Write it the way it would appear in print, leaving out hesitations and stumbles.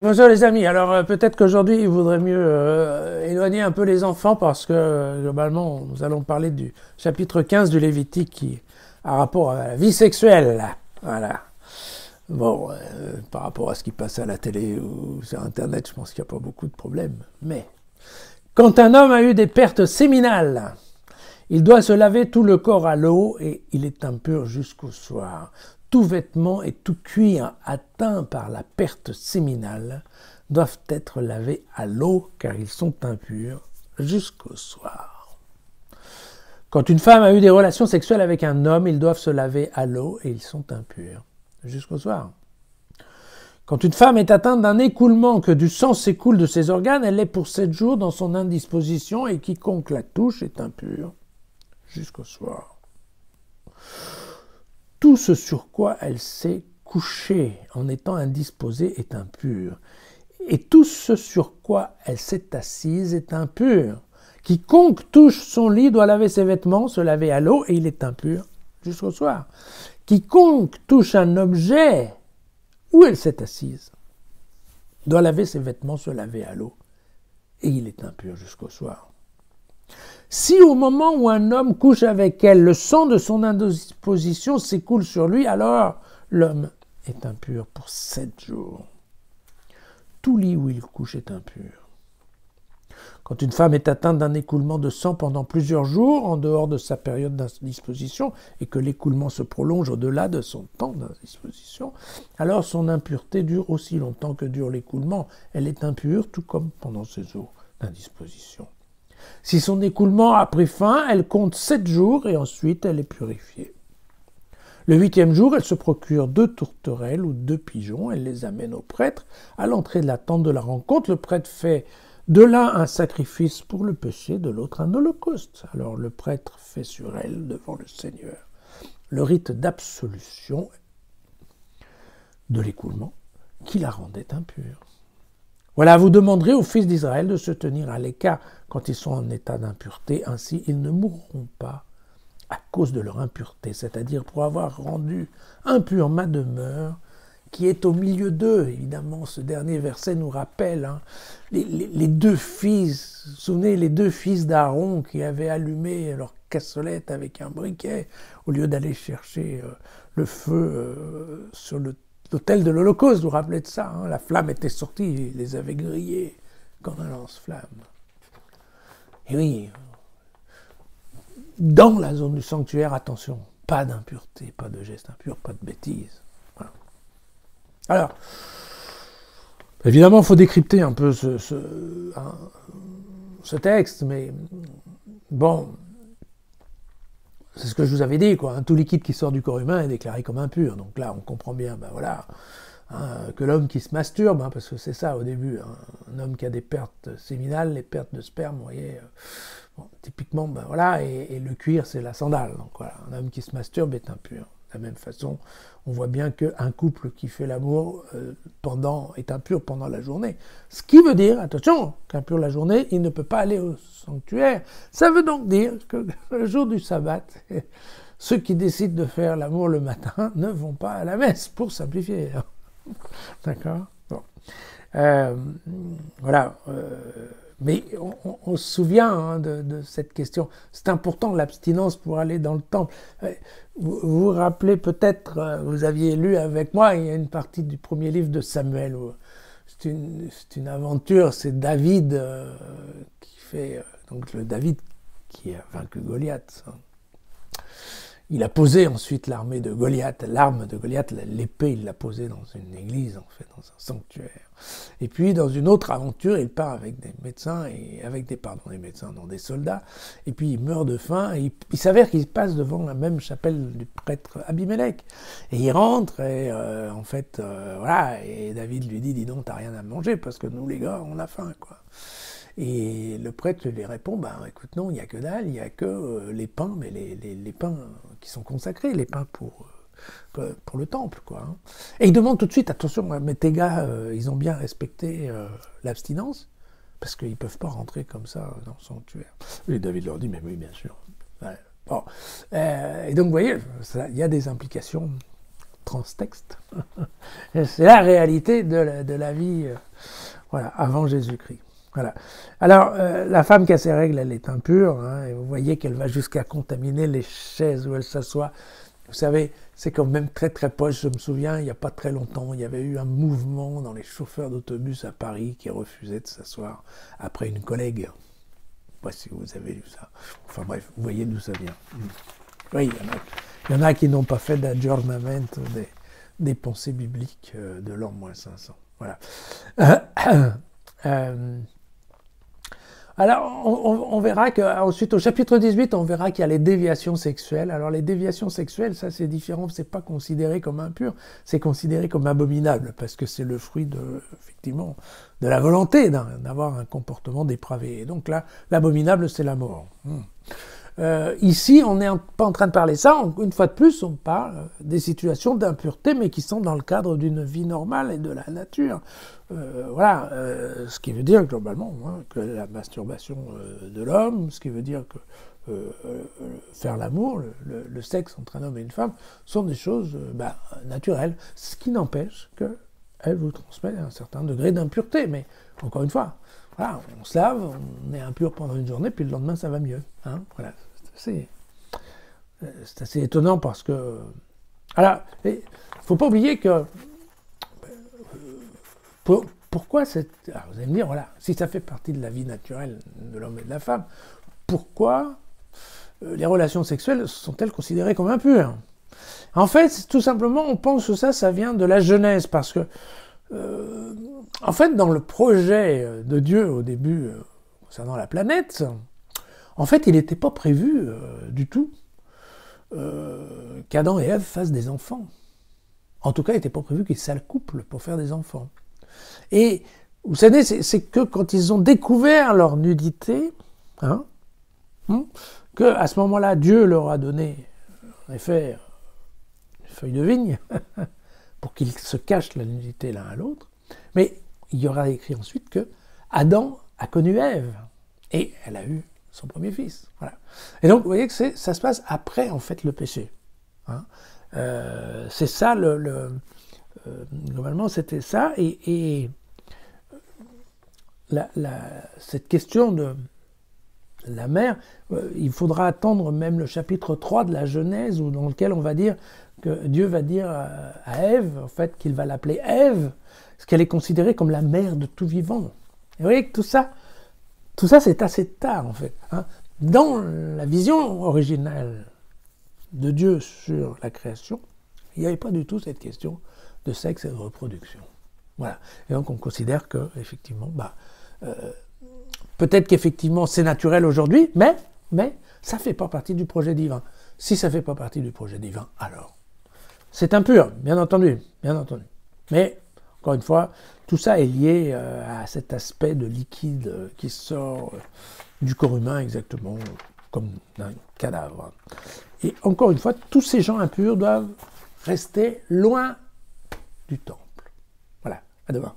Bonjour les amis, alors peut-être qu'aujourd'hui il vaudrait mieux éloigner un peu les enfants parce que globalement nous allons parler du chapitre 15 du Lévitique qui a rapport à la vie sexuelle. Voilà. Bon, par rapport à ce qui passe à la télé ou sur internet, je pense qu'il n'y a pas beaucoup de problèmes. Mais quand un homme a eu des pertes séminales, il doit se laver tout le corps à l'eau et il est impur jusqu'au soir. Tout vêtement et tout cuir atteint par la perte séminale doivent être lavés à l'eau car ils sont impurs jusqu'au soir. Quand une femme a eu des relations sexuelles avec un homme, ils doivent se laver à l'eau et ils sont impurs jusqu'au soir. Quand une femme est atteinte d'un écoulement, que du sang s'écoule de ses organes, elle est pour 7 jours dans son indisposition et quiconque la touche est impur jusqu'au soir. Tout ce sur quoi elle s'est couchée en étant indisposée est impur. Et tout ce sur quoi elle s'est assise est impur. Quiconque touche son lit doit laver ses vêtements, se laver à l'eau, et il est impur jusqu'au soir. Quiconque touche un objet où elle s'est assise doit laver ses vêtements, se laver à l'eau, et il est impur jusqu'au soir. Si au moment où un homme couche avec elle, le sang de son indisposition s'écoule sur lui, alors l'homme est impur pour 7 jours. Tout lit où il couche est impur. Quand une femme est atteinte d'un écoulement de sang pendant plusieurs jours, en dehors de sa période d'indisposition, et que l'écoulement se prolonge au-delà de son temps d'indisposition, alors son impureté dure aussi longtemps que dure l'écoulement. Elle est impure, tout comme pendant ses jours d'indisposition. Si son écoulement a pris fin, elle compte 7 jours et ensuite elle est purifiée. Le 8e jour, elle se procure 2 tourterelles ou 2 pigeons, elle les amène au prêtre à l'entrée de la tente de la rencontre. Le prêtre fait de l'un un sacrifice pour le péché, de l'autre un holocauste. Alors le prêtre fait sur elle devant le Seigneur le rite d'absolution de l'écoulement qui la rendait impure. Voilà, vous demanderez aux fils d'Israël de se tenir à l'écart quand ils sont en état d'impureté, ainsi ils ne mourront pas à cause de leur impureté, c'est-à-dire pour avoir rendu impure ma demeure qui est au milieu d'eux. Évidemment, ce dernier verset nous rappelle les 2 fils, vous vous souvenez, les 2 fils d'Aaron qui avaient allumé leur cassolette avec un briquet au lieu d'aller chercher le feu sur l'autel de l'Holocauste, vous vous rappelez de ça, la flamme était sortie, il les avait grillés comme un lance-flamme. Et oui, dans la zone du sanctuaire, attention, pas d'impureté, pas de geste impur, pas de bêtises. Voilà. Alors, évidemment, il faut décrypter un peu ce texte, mais bon, c'est ce que je vous avais dit, quoi. Tout liquide qui sort du corps humain est déclaré comme impur. Donc là, on comprend bien, voilà, que l'homme qui se masturbe, parce que c'est ça au début, un homme qui a des pertes séminales, les pertes de sperme, vous voyez, typiquement, voilà, et le cuir, c'est la sandale. Donc voilà, un homme qui se masturbe est impur. De la même façon, on voit bien qu'un couple qui fait l'amour est impur pendant la journée. Ce qui veut dire, attention, qu'impur la journée, il ne peut pas aller au sanctuaire. Ça veut donc dire que le jour du sabbat, ceux qui décident de faire l'amour le matin ne vont pas à la messe, pour simplifier. D'accord ? Bon. Voilà. Mais on se souvient de cette question. C'est important, l'abstinence pour aller dans le temple. Vous vous rappelez peut-être, vous aviez lu avec moi, il y a une partie du premier livre de Samuel. C'est une aventure, c'est David qui fait... donc le David qui a vaincu Goliath. Il a posé ensuite l'arme de Goliath, l'épée, il l'a posée dans une église, en fait, dans un sanctuaire. Et puis, dans une autre aventure, il part avec des médecins, des soldats, et puis il meurt de faim, et il s'avère qu'il passe devant la même chapelle du prêtre Abimelech. Et il rentre, et voilà, et David lui dit, dis donc, t'as rien à manger, parce que nous, les gars, on a faim, quoi. Et le prêtre lui répond, écoute, non, il n'y a que dalle, il n'y a que les pains, mais les pains qui sont consacrés, les pains pour le temple, quoi. Et il demande tout de suite, attention, mais tes gars, ils ont bien respecté l'abstinence, parce qu'ils ne peuvent pas rentrer comme ça dans le sanctuaire. Et David leur dit, mais oui, bien sûr. Ouais. Bon. Et donc, vous voyez, il y a des implications transtexte. C'est la réalité de la vie voilà, avant Jésus-Christ. Voilà. Alors, la femme qui a ses règles, elle est impure, hein, et vous voyez qu'elle va jusqu'à contaminer les chaises où elle s'assoit. Vous savez, c'est quand même très très proche. Je me souviens, il n'y a pas très longtemps, il y avait eu un mouvement dans les chauffeurs d'autobus à Paris qui refusaient de s'asseoir après une collègue. Je ne sais pas si vous avez lu ça. Enfin bref, vous voyez d'où ça vient. Oui, il y en a qui n'ont pas fait d'adjournament des pensées bibliques de l'an -500. Voilà. Alors, on verra qu'ensuite, au chapitre 18, on verra qu'il y a les déviations sexuelles. Alors, les déviations sexuelles, ça c'est différent, c'est pas considéré comme impur, c'est considéré comme abominable, parce que c'est le fruit effectivement, de la volonté d'avoir un comportement dépravé. Et donc là, l'abominable, c'est la mort. Ici, on n'est pas en train de parler ça. Une fois de plus, on parle des situations d'impureté, mais qui sont dans le cadre d'une vie normale et de la nature. Voilà, ce qui veut dire globalement que la masturbation de l'homme, ce qui veut dire que faire l'amour, le sexe entre un homme et une femme, sont des choses naturelles. Ce qui n'empêche qu'elles vous transmettent un certain degré d'impureté. Mais encore une fois, voilà, on se lave, on est impur pendant une journée, puis le lendemain ça va mieux. Hein, voilà, c'est assez étonnant parce que... Alors, il ne faut pas oublier que... Pourquoi cette... Alors vous allez me dire, voilà, si ça fait partie de la vie naturelle de l'homme et de la femme, pourquoi les relations sexuelles sont-elles considérées comme impures? En fait, tout simplement, on pense que ça vient de la Genèse, parce que en fait, dans le projet de Dieu au début concernant la planète, en fait, il n'était pas prévu du tout qu'Adam et Ève fassent des enfants. En tout cas, il n'était pas prévu qu'ils s'accouplent pour faire des enfants. Et vous savez, c'est que quand ils ont découvert leur nudité, que à ce moment-là, Dieu leur a donné, en effet, une feuille de vigne, pour qu'ils se cachent la nudité l'un à l'autre. Mais il y aura écrit ensuite que Adam a connu Ève, et elle a eu son premier fils. Voilà. Et donc, vous voyez que ça se passe après, en fait, le péché. C'est ça, globalement, c'était ça, et cette question de la mère, il faudra attendre même le chapitre 3 de la Genèse, dans lequel on va dire que Dieu va dire à Ève, en fait, qu'il va l'appeler Ève, parce qu'elle est considérée comme la mère de tout vivant. Et vous voyez que tout ça c'est assez tard, en fait. Dans la vision originale de Dieu sur la création, il n'y avait pas du tout cette question de sexe et de reproduction. Voilà. Et donc on considère que, effectivement, peut-être qu'effectivement c'est naturel aujourd'hui, mais ça ne fait pas partie du projet divin. Si ça ne fait pas partie du projet divin, alors c'est impur, bien entendu. Mais, encore une fois, tout ça est lié à cet aspect de liquide qui sort du corps humain exactement comme d'un cadavre. Et encore une fois, tous ces gens impurs doivent rester loin du temple. Voilà, à demain.